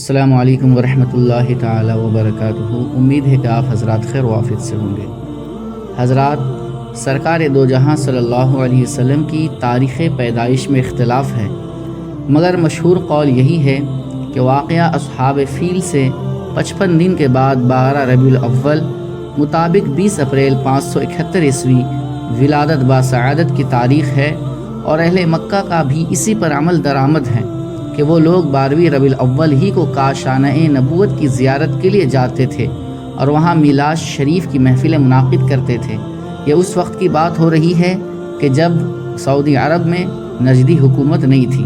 السلام علیکم ورحمۃ اللہ تعالی وبرکاتہ۔ امید ہے کہ آپ حضرات خیر و عافیت سے ہوں گے۔ حضرات، سرکار دو جہاں صلی اللہ علیہ وسلم کی تاریخ پیدائش میں اختلاف ہے، مگر مشہور قول یہی ہے کہ واقعہ اصحاب فیل سے 55 دن کے بعد 12 ربیع الاول مطابق 20 اپریل 571 عیسوی ولادت باسعادت کی تاریخ ہے، اور اہل مکہ کا بھی اسی پر عمل درآمد ہے کہ وہ لوگ 12ویں ربیع الاول ہی کو کاشانہ نبوت کی زیارت کے لیے جاتے تھے اور وہاں میلاد شریف کی محفلیں منعقد کرتے تھے۔ یہ اس وقت کی بات ہو رہی ہے کہ جب سعودی عرب میں نجدی حکومت نہیں تھی۔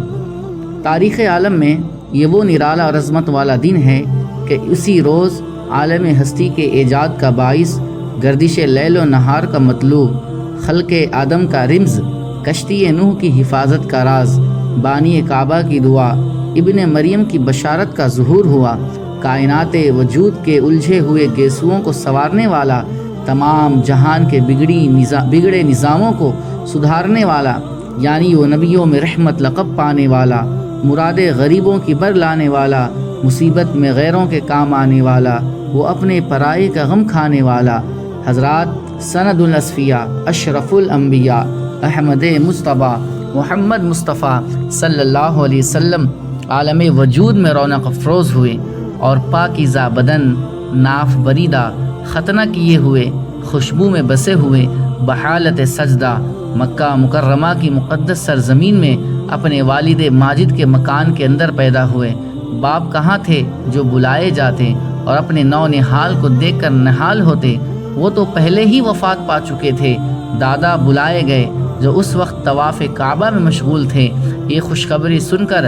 تاریخ عالم میں یہ وہ نرالا اور عظمت والا دن ہے کہ اسی روز عالم ہستی کے ایجاد کا باعث، گردش لیل و نہار کا مطلوب، خلق آدم کا رمز، کشتی نوح کی حفاظت کا راز، بانی کعبہ کی دعا، ابن مریم کی بشارت کا ظہور ہوا، کائنات وجود کے الجھے ہوئے گیسوؤں کو سنوارنے والا، تمام جہان کے بگڑے نظاموں کو سدھارنے والا، یعنی وہ نبیوں میں رحمت لقب پانے والا، مراد غریبوں کی بر لانے والا، مصیبت میں غیروں کے کام آنے والا، وہ اپنے پرائے کا غم کھانے والا۔ حضرات، سند الاصفیاء، اشرف الانبیاء، احمد مصطفیٰ محمد مصطفیٰ صلی اللہ علیہ وسلم عالم وجود میں رونق افروز ہوئے اور پاکیزہ بدن، ناف بریدہ، ختنہ کیے ہوئے، خوشبو میں بسے ہوئے، بحالت سجدہ مکہ مکرمہ کی مقدس سرزمین میں اپنے والد ماجد کے مکان کے اندر پیدا ہوئے۔ باپ کہاں تھے جو بلائے جاتے اور اپنے نو نہال کو دیکھ کر نہال ہوتے؟ وہ تو پہلے ہی وفات پا چکے تھے۔ دادا بلائے گئے جو اس وقت طواف کعبہ میں مشغول تھے۔ یہ خوشخبری سن کر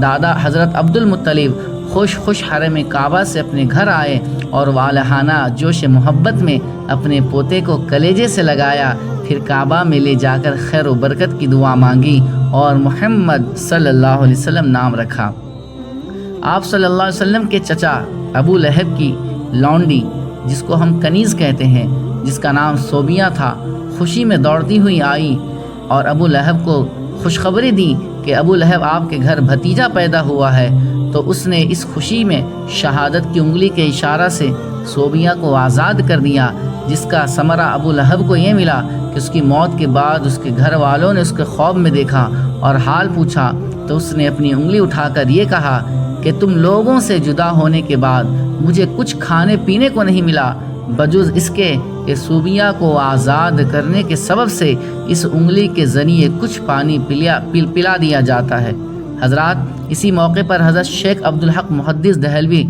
دادا حضرت عبد المطلب خوش حرم کعبہ سے اپنے گھر آئے اور والہانہ جوش محبت میں اپنے پوتے کو کلیجے سے لگایا، پھر کعبہ میں لے جا کر خیر و برکت کی دعا مانگی اور محمد صلی اللہ علیہ وسلم نام رکھا۔ آپ صلی اللہ علیہ وسلم کے چچا ابو لہب کی لونڈی، جس کو ہم کنیز کہتے ہیں، جس کا نام صوبیہ تھا، خوشی میں دوڑتی ہوئی آئی اور ابو لہب کو خوشخبری دی کہ ابو لہب آپ کے گھر بھتیجا پیدا ہوا ہے، تو اس نے اس خوشی میں شہادت کی انگلی کے اشارہ سے صوبیہ کو آزاد کر دیا، جس کا ثمرہ ابو لہب کو یہ ملا کہ اس کی موت کے بعد اس کے گھر والوں نے اس کے خواب میں دیکھا اور حال پوچھا، تو اس نے اپنی انگلی اٹھا کر یہ کہا کہ تم لوگوں سے جدا ہونے کے بعد مجھے کچھ کھانے پینے کو نہیں ملا بجز اس کے کہ صوبیہ کو آزاد کرنے کے سبب سے اس انگلی کے ذریعے کچھ پانی پلا دیا جاتا ہے۔ حضرات، اسی موقع پر حضرت شیخ عبدالحق محدث دہلوی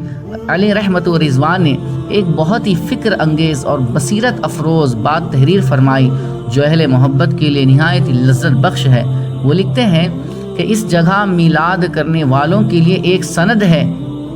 علیہ رحمت و رضوان نے ایک بہت ہی فکر انگیز اور بصیرت افروز بات تحریر فرمائی جو اہل محبت کے لیے نہایت لذت بخش ہے۔ وہ لکھتے ہیں کہ اس جگہ میلاد کرنے والوں کے لیے ایک سند ہے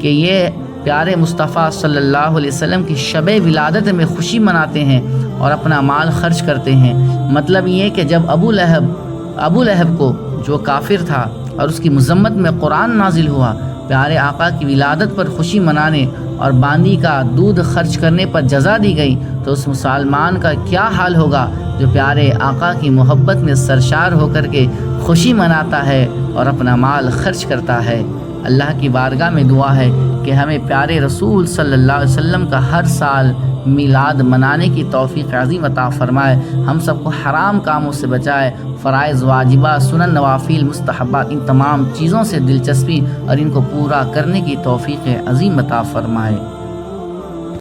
کہ یہ پیارے مصطفیٰ صلی اللہ علیہ وسلم کی شب ولادت میں خوشی مناتے ہیں اور اپنا مال خرچ کرتے ہیں۔ مطلب یہ کہ جب ابو لہب کو، جو کافر تھا اور اس کی مذمت میں قرآن نازل ہوا، پیارے آقا کی ولادت پر خوشی منانے اور باندی کا دودھ خرچ کرنے پر جزا دی گئی، تو اس مسلمان کا کیا حال ہوگا جو پیارے آقا کی محبت میں سرشار ہو کر کے خوشی مناتا ہے اور اپنا مال خرچ کرتا ہے۔ اللہ کی بارگاہ میں دعا ہے کہ ہمیں پیارے رسول صلی اللہ علیہ وسلم کا ہر سال میلاد منانے کی توفیق عظیم عطا فرمائے، ہم سب کو حرام کاموں سے بچائے، فرائض واجبات، سنن نوافل، مستحبات، ان تمام چیزوں سے دلچسپی اور ان کو پورا کرنے کی توفیق عظیم عطا فرمائے۔